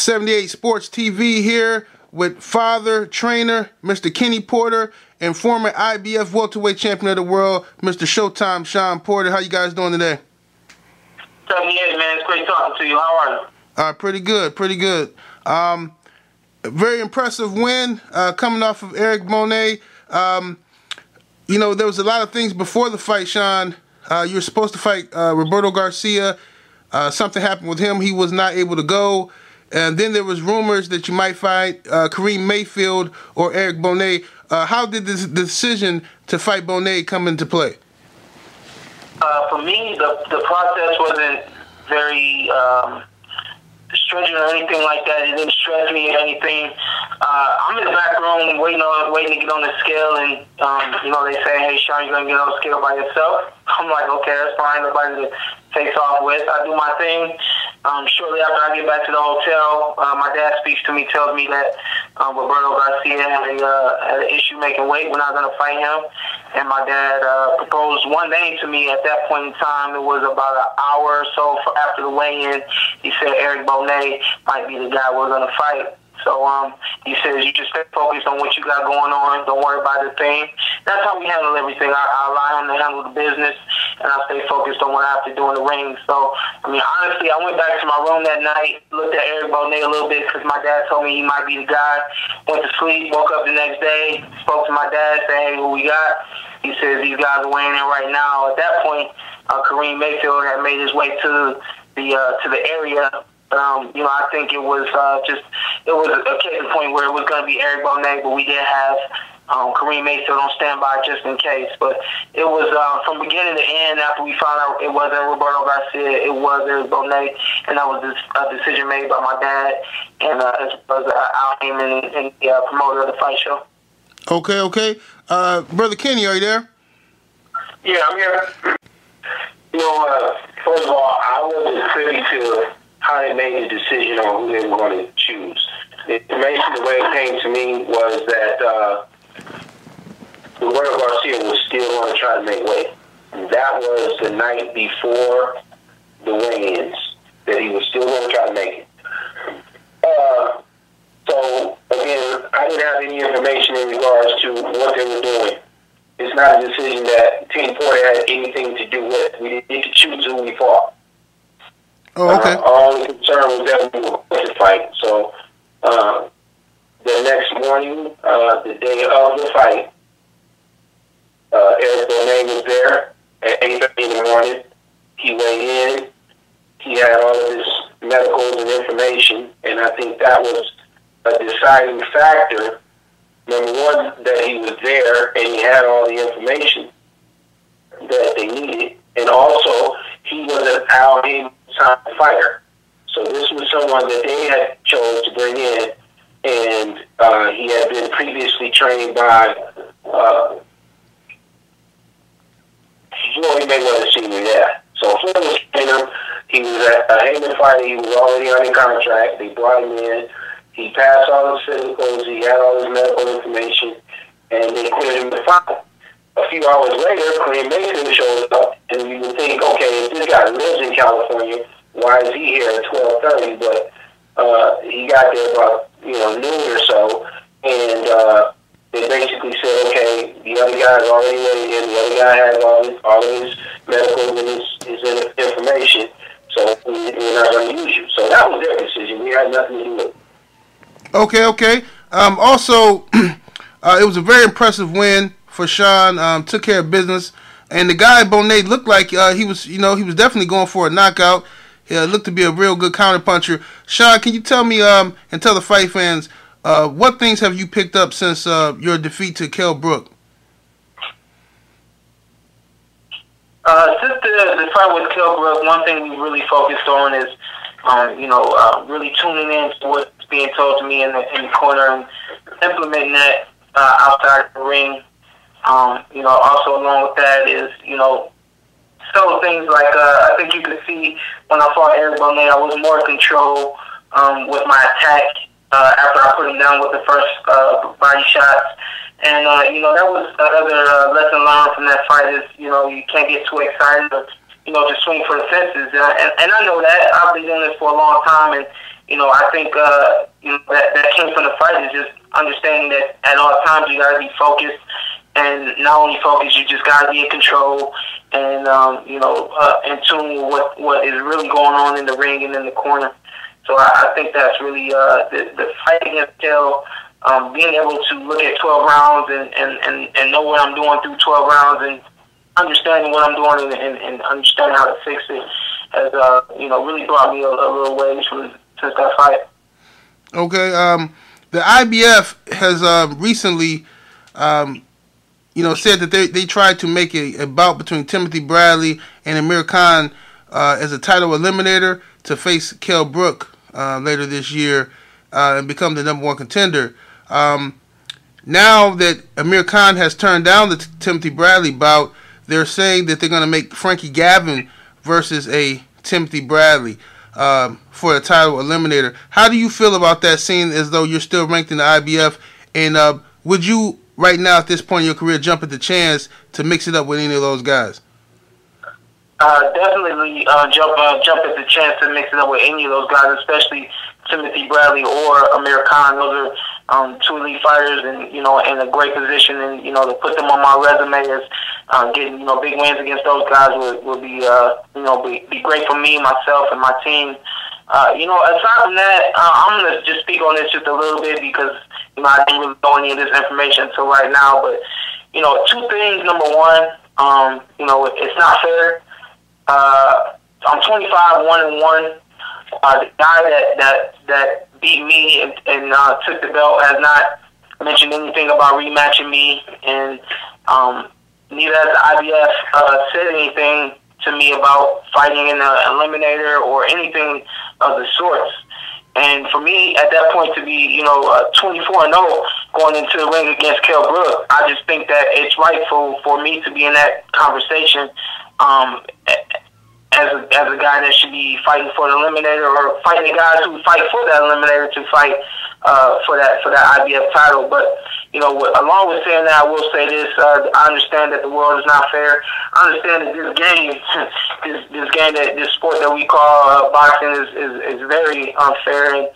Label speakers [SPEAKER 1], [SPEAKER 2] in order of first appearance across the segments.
[SPEAKER 1] 78 Sports TV here with father, trainer, Mr. Kenny Porter, and former IBF welterweight champion of the world, Mr. Showtime Shawn Porter. How you guys doing today?
[SPEAKER 2] 78, man. It's great talking to you. How are you?
[SPEAKER 1] Pretty good, pretty good. Very impressive win coming off of Eric Bonet. You know, there was a lot of things before the fight, Shawn. You were supposed to fight Roberto Garcia. Something happened with him. He was not able to go. And then there was rumors that you might fight Kareem Mayfield or Eric Bonet. How did this decision to fight Bonet come into play?
[SPEAKER 2] For me, the process wasn't very stringent or anything like that. It didn't stress me or anything. I'm in the back room waiting to get on the scale, and you know, they say, "Hey, Shawn, you're gonna get on the scale by yourself." I'm like, "Okay, that's fine. Nobody to face off with." I do my thing. Shortly after I get back to the hotel, my dad speaks to me, tells me that Roberto Garcia had an issue making weight. We're not going to fight him. And my dad proposed one name to me at that point in time. It was about an hour or so after the weigh-in. He said Eric Bonet might be the guy we're going to fight. So he says, you just stay focused on what you got going on. Don't worry about the thing. That's how we handle everything. I allow him to handle the business, and I stay focused on what I have to do in the ring. So, I mean, honestly, I went back to my room that night, looked at Eric Bonet a little bit because my dad told me he might be the guy. Went to sleep, woke up the next day, spoke to my dad, said, "Hey, who we got?" He says, "These guys are weighing in right now." At that point, Kareem Mayfield had made his way to the area. You know, I think it was it was a case point where it was going to be Eric Bonet, but we did have Kareem Mayfield on standby just in case. But it was from beginning to end. After we found out it wasn't Roberto Garcia, it was Eric Bonet, and that was a decision made by my dad and as well as Al Heyman and the promoter of the fight show.
[SPEAKER 1] Okay. Brother Kenny, are you there?
[SPEAKER 3] Yeah, I'm here. You know, first of all, I wasn't privy to how they made the decision on who they were going to choose. The information, the way it came to me, was that Roberto Garcia was still going to try to make weight. That was the night before the weigh-ins, that he was still going to try to make it. So, again, I didn't have any information in regards to what they were doing. It's not a decision that Team Porter had anything to do with. We didn't get to choose who we fought.
[SPEAKER 1] Oh, okay.
[SPEAKER 3] Our only concern was that we were going to fight. So, the next morning, the day of the fight, Eric Bonet was there at 8:30 in the morning. He weighed in. He had all of his medicals and information, and I think that was a deciding factor. Number one, that he was there and he had all the information that they needed, and also he was an Al Heyman fighter. So this was someone that they had chose to bring in, and he had been previously trained by Floyd Mayweather Sr. Yeah. So Floyd was training him. He was a Heyman fighter. He was already under contract. They brought him in. He passed all his physicals. He had all his medical information, and they cleared him to fight. A few hours later, Kareem Mayfield shows up, and you would think, okay, if this guy lives in California, why is he here at 12:30? But he got there about noon or so, and they basically said, okay, the other guy's already weighed in. The other guy has all of his medical and his information, so we're not going to use you. So that was their decision. We had nothing to do with it.
[SPEAKER 1] Okay. Also, it was a very impressive win for Shawn. Took care of business, and the guy Bonet looked like he was definitely going for a knockout. He looked to be a real good counterpuncher. Shawn, can you tell me and tell the fight fans what things have you picked up since your defeat to Brook?
[SPEAKER 2] Since the fight with Brook, one thing we really focused on is really tuning in to what's being told to me in the corner and implementing that outside the ring. Also along with that is, several things like I think you could see when I fought Eric Bonet, I was more in control with my attack after I put him down with the first body shots. And, that was another lesson learned from that fight is, you can't get too excited or, just swing for the fences. And I know that. I've been doing this for a long time, and I think that came from the fight is just understanding that at all times you got to be focused, and not only focused, you just got to be in control and in tune with what is really going on in the ring and in the corner. So I think that's really the fight against Kell. Being able to look at 12 rounds and know what I'm doing through 12 rounds and understanding what I'm doing and understanding how to fix it has really brought me a little ways since that fight.
[SPEAKER 1] Okay. The IBF has recently said that they tried to make a bout between Timothy Bradley and Amir Khan as a title eliminator to face Kell Brook later this year and become the #1 contender. Now that Amir Khan has turned down the Timothy Bradley bout, they're saying that they're going to make Frankie Gavin versus a Timothy Bradley for the title eliminator. How do you feel about that, seeing as though you're still ranked in the IBF? And would you, right now at this point in your career, jump at the chance to mix it up with any of those guys?
[SPEAKER 2] Definitely jump at the chance to mix it up with any of those guys, especially Timothy Bradley or Amir Khan. Those are two elite fighters, and in a great position, and to put them on my resume as getting big wins against those guys would be great for me, myself, and my team. Aside from that, I'm gonna just speak on this just a little bit because I didn't really know any of this information until right now. But two things. Number one, it's not fair. I'm 25, 1-1. The guy that beat me and took the belt has not mentioned anything about rematching me, and neither has the IBF said anything to me about fighting in an eliminator or anything of the sorts. And for me, at that point, to be 24-0 going into the ring against Kell Brook, I just think that it's rightful for me to be in that conversation. As a guy that should be fighting for the eliminator, or fighting the guys who fight for that eliminator to fight for that IBF title. But along with saying that, I will say this: I understand that the world is not fair. I understand that this sport that we call boxing is very unfair, and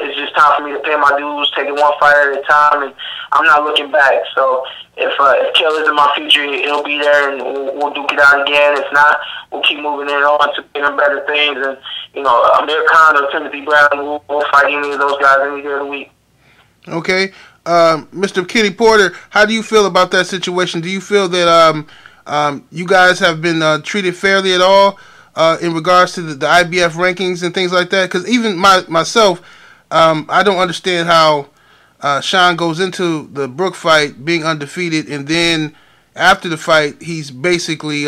[SPEAKER 2] it's just time for me to pay my dues, take it one fight at a time, and I'm not looking back. So if Kell is in my future, it'll be there, and we'll duke it out again. If not, we'll keep moving it on to bigger and better things. And Amir Khan or Timothy Bradley, we'll fight any of those guys any day of the week.
[SPEAKER 1] Okay, Mr. Kenny Porter, how do you feel about that situation? Do you feel that you guys have been treated fairly at all in regards to the IBF rankings and things like that? Because even myself, I don't understand how Shawn goes into the Brook fight being undefeated, and then after the fight, he's basically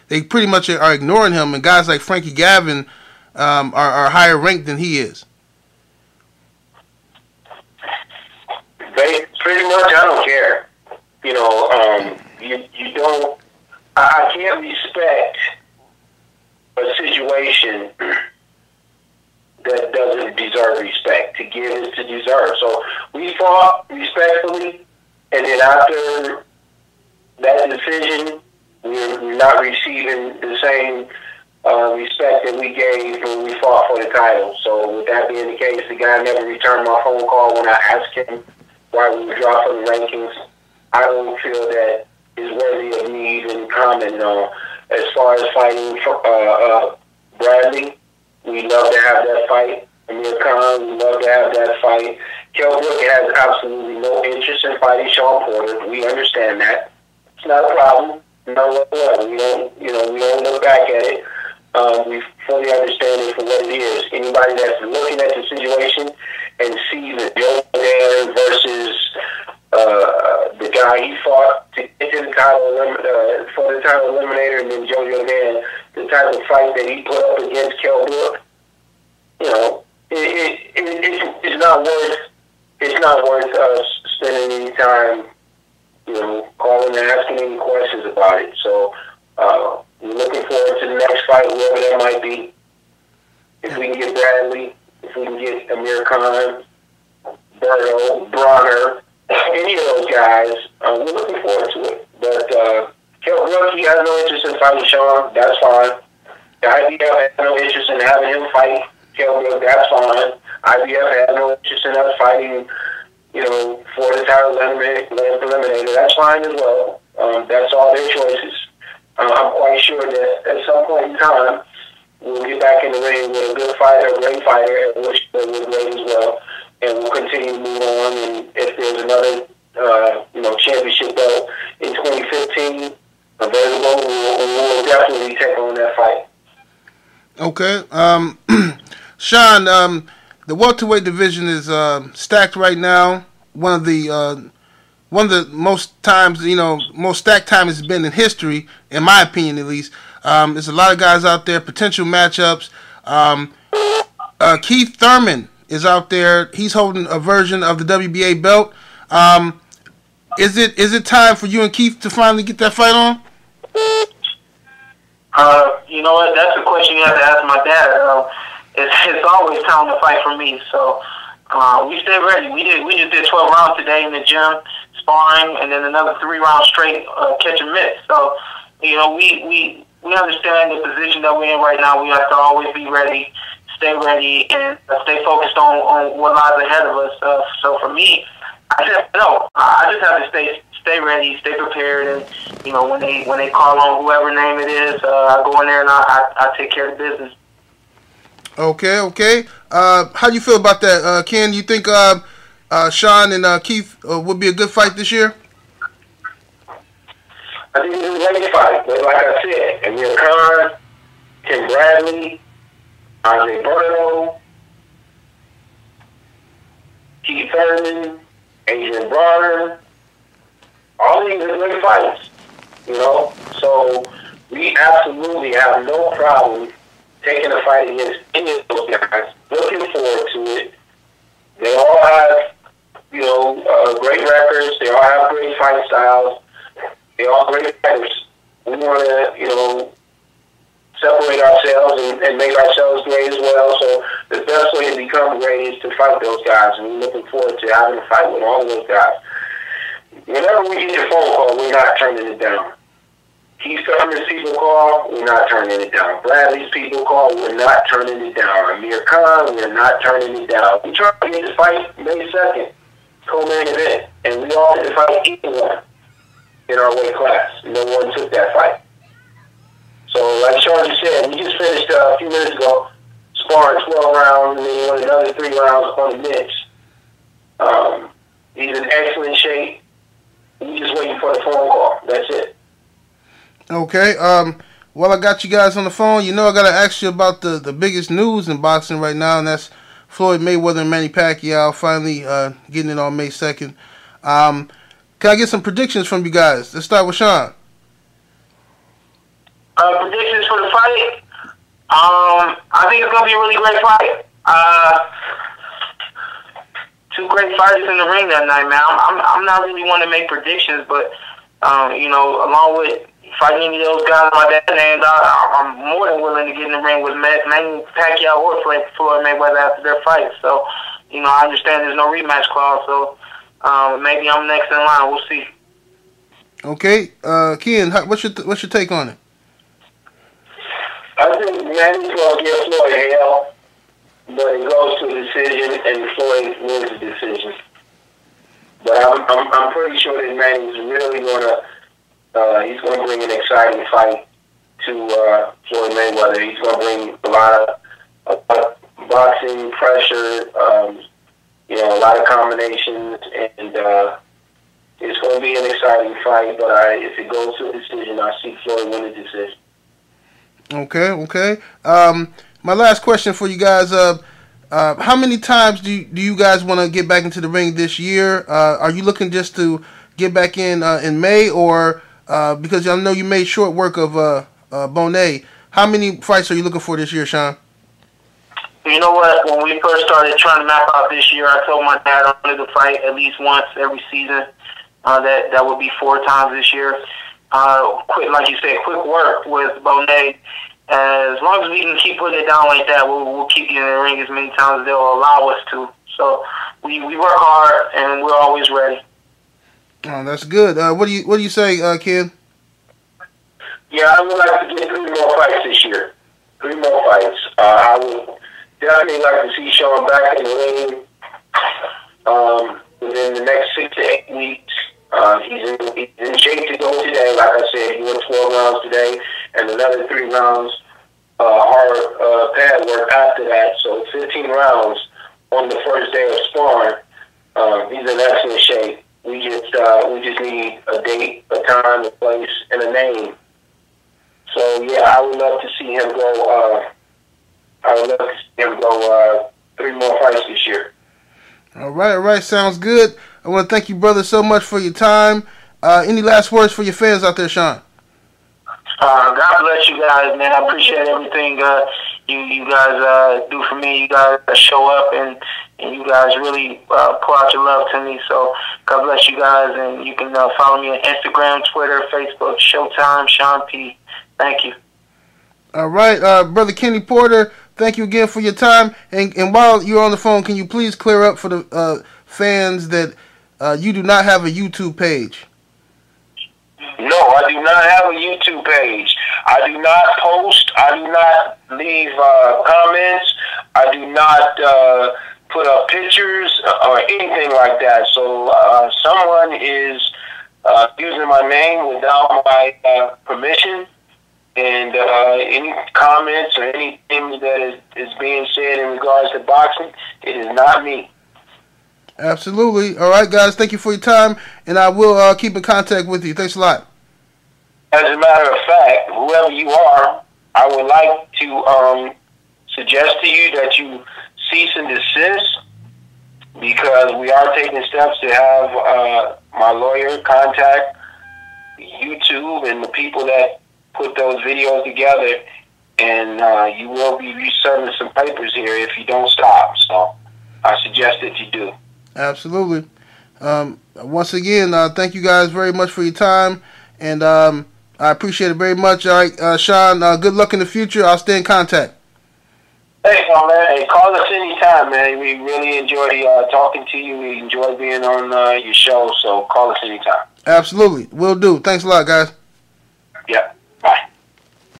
[SPEAKER 1] they pretty much are ignoring him, and guys like Frankie Gavin are higher ranked than he is.
[SPEAKER 3] Pretty much, I don't care. You don't. I can't respect a situation that doesn't deserve respect. To give is to deserve. So we fought respectfully, and then after that decision, we're not receiving the same respect that we gave when we fought for the title. So with that being the case, the guy never returned my phone call when I asked him why we were dropped from the rankings. I don't feel that is worthy of me even commenting on. As far as fighting Bradley, we love to have that fight. Amir Khan, we love to have that fight. Kell Brook has absolutely no interest in fighting Shawn Porter. We understand that. It's not a problem. No, we don't look back at it. We fully understand it for what it is. Anybody that's looking at the situation and sees that Joe Dan versus the guy he fought to get to the title for the title eliminator, and then Joe Dan, the type of fight that he put up against Kell Brook, it's not worth us spending any time, calling and asking any questions about it. So we're looking forward to the next fight, whoever that might be. If we can get Bradley, if we can get Amir Khan, Berto, Bronner, any of those guys, we're looking forward to it. But Kell Brook, he has no interest in fighting Shawn. That's fine. The IBF has no interest in having him fight Kell Brook. That's fine. IBF has no interest in us fighting, for the title eliminator. That's fine as well. That's all their choices. I'm quite sure that at some point in time, we'll get back in the ring with a good fighter, a great fighter, which was great as well, and we'll continue to move on. And if there's another, championship belt in 2015 available, we'll definitely take on that fight.
[SPEAKER 1] Okay. Shawn, the welterweight division is stacked right now. One of the most times, most stacked time it's been in history, in my opinion at least. There's a lot of guys out there, potential matchups. Keith Thurman is out there. He's holding a version of the WBA belt. Is it time for you and Keith to finally get that fight on?
[SPEAKER 2] You know what? That's a question you have to ask my dad. It's always time to fight for me. So we stay ready. We just did 12 rounds today in the gym, sparring, and then another 3 rounds straight catching mitts. So we understand the position that we're in right now. We have to always be ready, stay ready, and stay focused on what lies ahead of us. So for me, I just have to stay ready, stay prepared, and when they call on whoever name it is, I go in there and I take care of the business.
[SPEAKER 1] Okay. How do you feel about that, Ken? You think Shawn and Keith would be a good fight this year?
[SPEAKER 3] I think it's a great fight, but like I said, Amir Khan, Tim Bradley, Andre Berto, Keith Thurman, Adrian Bronner, all these are great fights, So we absolutely have no problem taking a fight against any of those guys. Looking forward to it. They all have, great records. They all have great fight styles. They all great fighters. We want to, separate ourselves and make ourselves great as well. So the best way to become great is to fight those guys. And we're looking forward to having a fight with all of those guys. Whenever we get a phone call, we're not turning it down. Keith Thurman's people call, we're not turning it down. Bradley's people call, we're not turning it down. Amir Khan, we're not turning it down. We tried to get the fight May 2nd, co-main event, and we all had to fight anyone in our weight class. No one took that fight. So, like Shawn just said, we just finished a few minutes ago sparring 12 rounds, and then he won another 3 rounds on the bench. He's in excellent shape. We're just waiting for the phone call. That's it.
[SPEAKER 1] Okay. Well, I got you guys on the phone. I got to ask you about the biggest news in boxing right now, and that's Floyd Mayweather and Manny Pacquiao finally getting it on May 2nd. Can I get some predictions from you guys? Let's start with Shawn.
[SPEAKER 2] Predictions for the fight? I think it's going to be a really great fight. 2 great fighters in the ring that night, man. I'm not really one to make predictions, but, along with fighting any of those guys my dad named, I'm more than willing to get in the ring with Manny Pacquiao or Floyd Mayweather after their fight. So, I understand there's no rematch clause, so maybe I'm next in line. We'll see.
[SPEAKER 1] Okay. Ken, what's your take on it?
[SPEAKER 3] I think Manny's going to give Floyd hell, but it goes to a decision, and Floyd wins the decision. But I'm pretty sure that Manny's really going to he's going to bring an exciting fight to Floyd Mayweather. He's going to bring a lot of boxing pressure, a lot of combinations, and it's going to be an exciting fight. But if it goes to a decision, I see Floyd win the decision.
[SPEAKER 1] Okay. My last question for you guys: how many times do you guys want to get back into the ring this year? Are you looking just to get back in May, or because I know you made short work of Bonet? How many fights are you looking for this year, Shawn?
[SPEAKER 2] You know what? When we first started trying to map out this year, I told my dad I wanted to fight at least once every season. That would be 4 times this year. Like you said, quick work with Bonet. As long as we can keep putting it down like that, we'll keep getting in the ring as many times as they'll allow us to. So we work hard, and we're always ready.
[SPEAKER 1] Oh, that's good. What do you say, Ken?
[SPEAKER 3] Yeah, I would like to get 3 more fights this year. 3 more fights. I would definitely like to see Shawn back in the ring within the next 6 to 8 weeks. He's in shape to go today. Like I said, he went 12 rounds today, and another 3 rounds hard pad work after that. So 15 rounds on the first day of sparring. He's in excellent shape. We just need a date, a time, a place, and a name. So yeah, I would love to see him go. I would love to see him go 3 more fights this year.
[SPEAKER 1] All right, sounds good. I want to thank you, brother, so much for your time. Any last words for your fans out there, Shawn?
[SPEAKER 2] God bless you guys, man. I appreciate everything you guys do for me. You guys show up and you guys really pour out your love to me. So God bless you guys, and you can follow me on Instagram, Twitter, Facebook, Showtime Shawn P. Thank you.
[SPEAKER 1] All right, Brother Kenny Porter, thank you again for your time. And while you're on the phone, can you please clear up for the fans that you do not have a YouTube page?
[SPEAKER 3] No, I do not have a YouTube page. I do not post. I do not leave comments. I do not put up pictures or anything like that. So someone is using my name without my permission. And any comments or anything that is being said in regards to boxing, it is not me.
[SPEAKER 1] Absolutely. All right, guys, thank you for your time, and I will keep in contact with you. Thanks a lot.
[SPEAKER 3] As a matter of fact, whoever you are, I would like to suggest to you that you cease and desist, because we are taking steps to have my lawyer contact YouTube and the people that put those videos together, and you will be reserving some papers here if you don't stop. So I suggest that you do.
[SPEAKER 1] Absolutely. Once again, thank you guys very much for your time, and I appreciate it very much. All right, Shawn, good luck in the future. I'll stay in contact.
[SPEAKER 3] Thanks, my man. Hey, call us anytime, man. We really enjoy talking to you. We enjoy being on your show, so call us anytime.
[SPEAKER 1] Absolutely. Will do. Thanks a lot, guys.
[SPEAKER 3] Yeah.